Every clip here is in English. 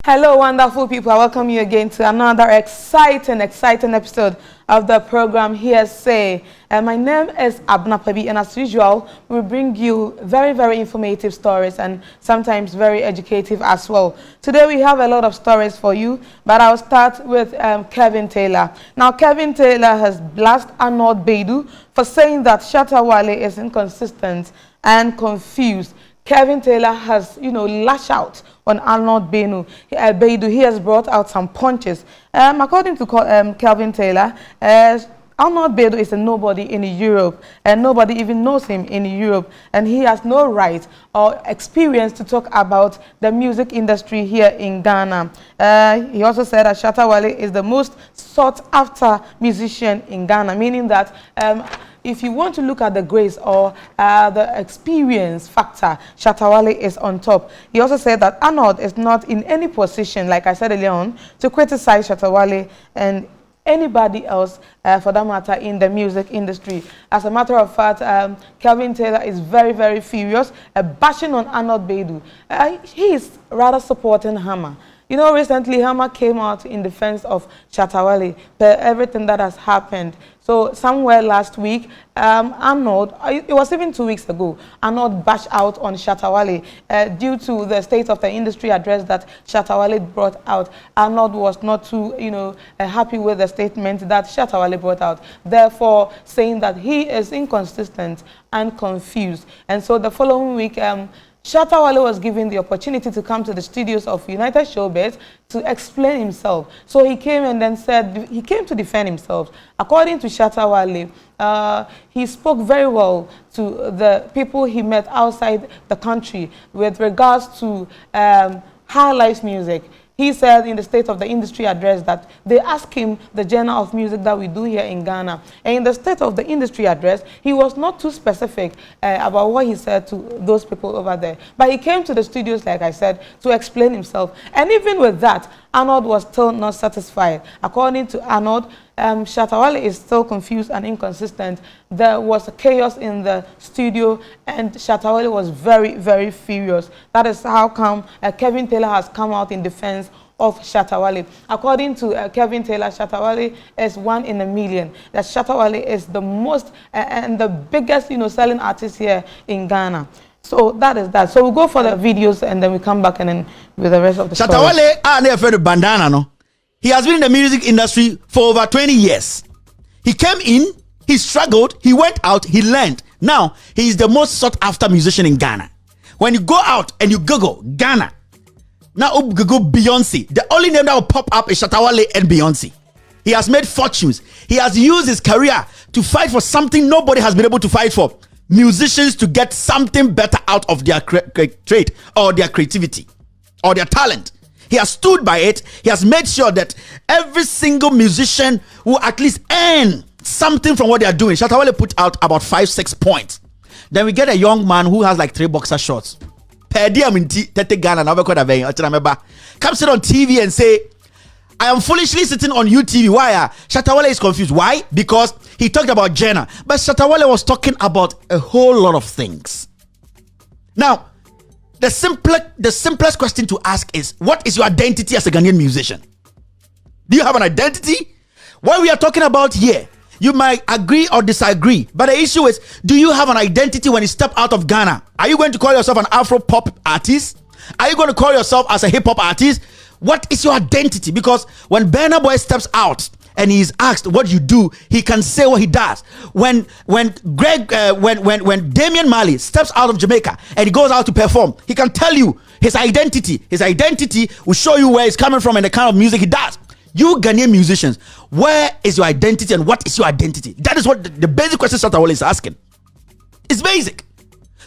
Hello, wonderful people. I welcome you again to another exciting episode of the program Hearsay. My name is Abnapabi, and as usual, we bring you very informative stories and sometimes very educative as well. Today we have a lot of stories for you, but I'll start with Kevin Taylor. Now, Kevin Taylor has blasted Anorld Beidou for saying that Shatta Wale is inconsistent and confused. Kevin Taylor has, lashed out on Anorld Beidou. He has brought out some punches. According to Kevin Taylor, Anorld Beidou is a nobody in Europe, and nobody even knows him in Europe, and he has no right or experience to talk about the music industry here in Ghana. He also said that Shatta Wale is the most sought after musician in Ghana, meaning that if you want to look at the grace or the experience factor, Shatta Wale is on top. He also said that Anorld is not in any position, like I said earlier on, to criticize Shatta Wale and anybody else for that matter in the music industry. As a matter of fact, Kevin Taylor is very furious, bashing on Anorld Beidou. He is rather supporting Hammer. Recently Hammer came out in defense of Shatta Wale for everything that has happened. So somewhere last week, Anorld, it was even 2 weeks ago, Anorld bashed out on Shatta Wale due to the state of the industry address that Shatta Wale brought out. Anorld was not too, happy with the statement that Shatta Wale brought out, therefore saying that he is inconsistent and confused. And so the following week, Shatta Wale was given the opportunity to come to the studios of United Showbiz to explain himself. So he came and then said he came to defend himself. According to Shatta Wale, he spoke very well to the people he met outside the country with regards to high life music. He said in the State of the Industry address that they asked him the genre of music that we do here in Ghana. And in the State of the Industry address, he was not too specific about what he said to those people over there. But he came to the studios, like I said, to explain himself. And even with that, Anorld was still not satisfied. According to Anorld, Shatta Wale is still confused and inconsistent. There was chaos in the studio, and Shatta Wale was very furious. That is how come Kevin Taylor has come out in defense of Shatta Wale. According to Kevin Taylor, Shatta Wale is 1 in a million. That Shatta Wale is the most and the biggest, selling artist here in Ghana. So that is that. So we'll go for the videos and then we come back and then with the rest of the Shatta Wale, never bandana, no. He has been in the music industry for over 20 years. He came in, he struggled, he went out, he learned. Now, he is the most sought after musician in Ghana. When you go out and you Google Ghana, now Google Beyonce, the only name that will pop up is Shatta Wale and Beyonce. He has made fortunes. He has used his career to fight for something nobody has been able to fight for. Musicians to get something better out of their trade or their creativity or their talent. He has stood by it. He has made sure that every single musician will at least earn something from what they are doing. Shatta Wale put out about 5-6 points. Then we get a young man who has like 3 boxer shorts. Comes sit on TV and say, I am foolishly sitting on UTV. Why? Shatta Wale is confused. Why? Because he talked about genre. But Shatta Wale was talking about a whole lot of things. Now, the simplest question to ask is, what is your identity as a Ghanaian musician? Do you have an identity? What we are talking about here, you might agree or disagree, but the issue is, do you have an identity when you step out of Ghana? Are you going to call yourself an Afro-pop artist? Are you going to call yourself as a hip-hop artist? What is your identity? Because when Burna Boy steps out and he is asked what you do, he can say what he does. When Damian Marley steps out of Jamaica and he goes out to perform, he can tell you his identity. His identity will show you where he's coming from and the kind of music he does. You Ghanaian musicians, where is your identity and what is your identity? That is what the basic question Shatta Wale is asking. It's basic.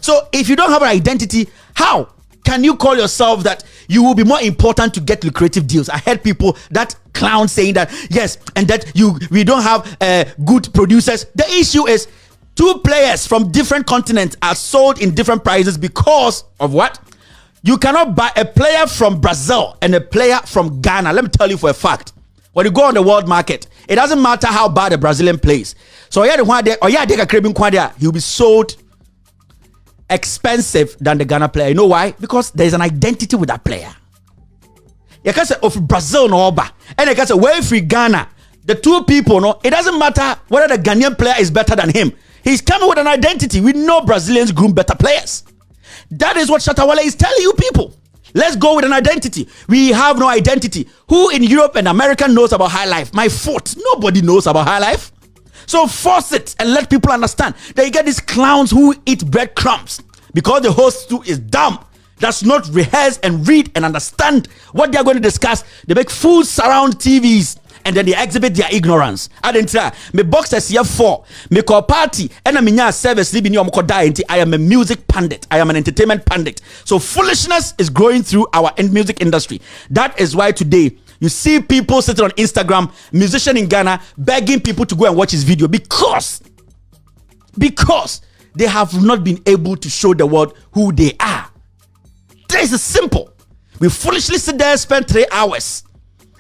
So if you don't have an identity, how can you call yourself that you will be more important to get lucrative deals? I heard people, that clown saying that, yes, and that we don't have good producers. The issue is 2 players from different continents are sold in different prices because of what? You cannot buy a player from Brazil and a player from Ghana. Let me tell you for a fact. When you go on the world market, it doesn't matter how bad a Brazilian plays. So he'll be sold expensive than the Ghana player. You know why? Because there's an identity with that player. You can say of Brazil no Oba, and you can say where free Ghana. The two people, no, it doesn't matter whether the Ghanaian player is better than him. He's coming with an identity. We know Brazilians groom better players. That is what Shatta Wale is telling you people. Let's go with an identity. We have no identity. Who in Europe and America knows about high life? My foot. Nobody knows about high life. So force it and let people understand that you get these clowns who eat breadcrumbs because the host too is dumb. Does not rehearse and read and understand what they are going to discuss. They make fools surround TVs and then they exhibit their ignorance. I didn't try. Me boxers here 4. Me call party and I service living your I am a music pundit. I am an entertainment pundit. So foolishness is growing through our music industry. That is why today you see people sitting on Instagram, musician in Ghana, begging people to go and watch his video because they have not been able to show the world who they are. This is simple. We foolishly sit there and spend 3 hours.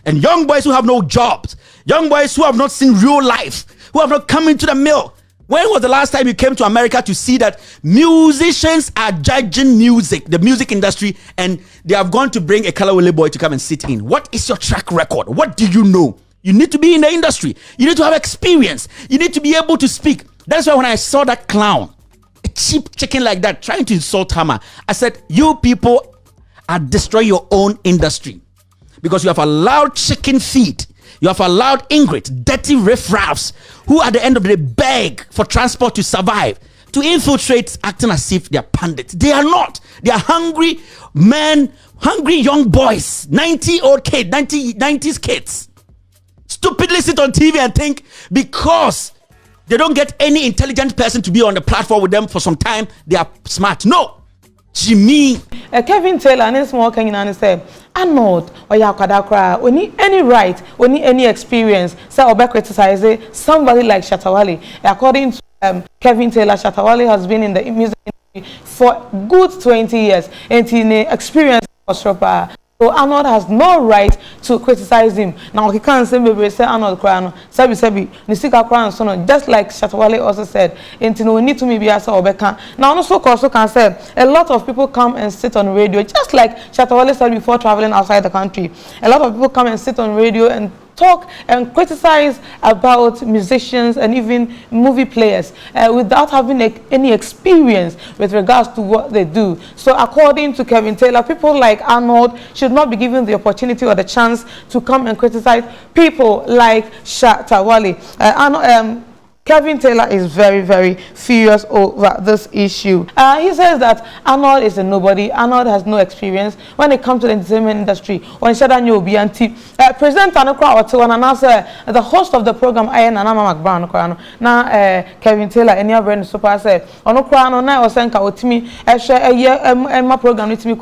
And young boys who have no jobs, young boys who have not seen real life, who have not come into the mill. When was the last time you came to America to see that musicians are judging music, the music industry, and they have gone to bring a Kalawale boy to come and sit in? What is your track record? What do you know? You need to be in the industry. You need to have experience. You need to be able to speak. That's why when I saw that clown, a cheap chicken like that, trying to insult Hammer, I said, you people are destroying your own industry. Because you have allowed chicken feet, you have allowed ingrates, dirty riffraffs, who at the end of the day beg for transport to survive, to infiltrate, acting as if they are pundits. They are not. They are hungry men, hungry young boys, 90-old kids, 90s kids. Stupidly sit on TV and think because they don't get any intelligent person to be on the platform with them for some time, they are smart. No. Jimmy. Kevin Taylor and his small Kenyan and said, Anorld or Yakadakra, we need any right, we need any experience. So Obe criticize somebody like Shatta Wale. According to Kevin Taylor, Shatta Wale has been in the music industry for good 20 years and in experience was proper. So Anorld has no right to criticize him. Now he can't say maybe say Anorld Krano, Sabi, Nisika Kran, so just like Shatta Wale also said, and we need to maybe as Obeka. Now also can say a lot of people come and sit on radio, just like Shatta Wale said before traveling outside the country. A lot of people come and sit on radio and talk and criticize about musicians and even movie players without having any experience with regards to what they do. So according to Kevin Taylor, people like Anorld should not be given the opportunity or the chance to come and criticize people like Shatta Wale. Kevin Taylor is very, very furious over this issue. He says that Anorld is a nobody. Anorld has no experience when it comes to the entertainment industry. When Shatta Wale, President Anorld, the host of the program, Anama McBrown, now Kevin Taylor, and your brand super said, Onokrano, now or Senka, or Timmy, my program, it's me.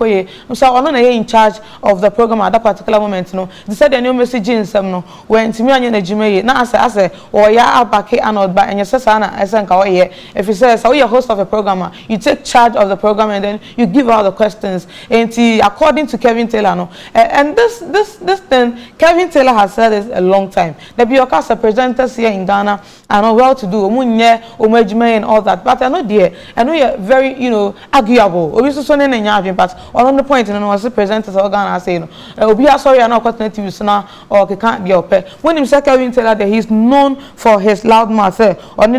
So I'm not in charge of the program at that particular moment. No, they said the new message in some no when Timmy and Jimmy, now I say, or ya back Anorld. But and your sister if you say so you're host of a program, you take charge of the program and then you give out the questions. And according to Kevin Taylor, and this thing Kevin Taylor has said this a long time. The Biokasa presenters here in Ghana are not well to do, and all that. But I know you're very arguable. But on the point, was the presenters of Ghana saying, sorry, I'm not continuing to now or can't be up. When he said Kevin Taylor that he's known for his loud mouth. I want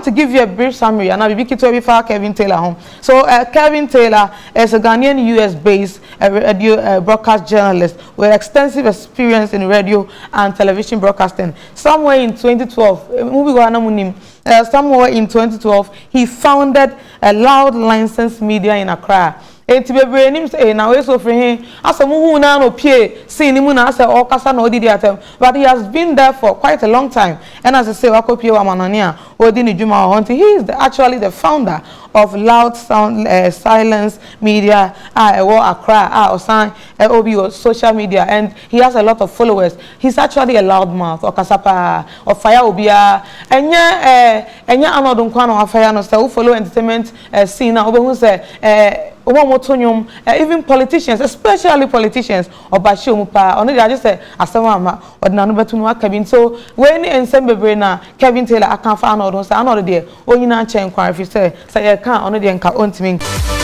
to give you a brief summary and I'll be before Kevin Taylor home. So Kevin Taylor is a Ghanaian US-based radio broadcast journalist with extensive experience in radio and television broadcasting. Somewhere in 2012, he founded a loud licensed media in Accra. But he has been there for quite a long time. And as I say, he is actually the founder of Loud Sound Silence Media, Accra, social media, and he has a lot of followers. He's actually a loudmouth, or kasapa, or fire obia, and Anorld Nkwano fire no who follow entertainment scene now, who say even politicians, especially politicians, or Bashumupa, only I just say Asamoah or Nanubetunu Kevin. So when in Sembrebrena, Kevin Taylor, I can't find out, say Anorld there, or you not change if you say can't only the enka ontimi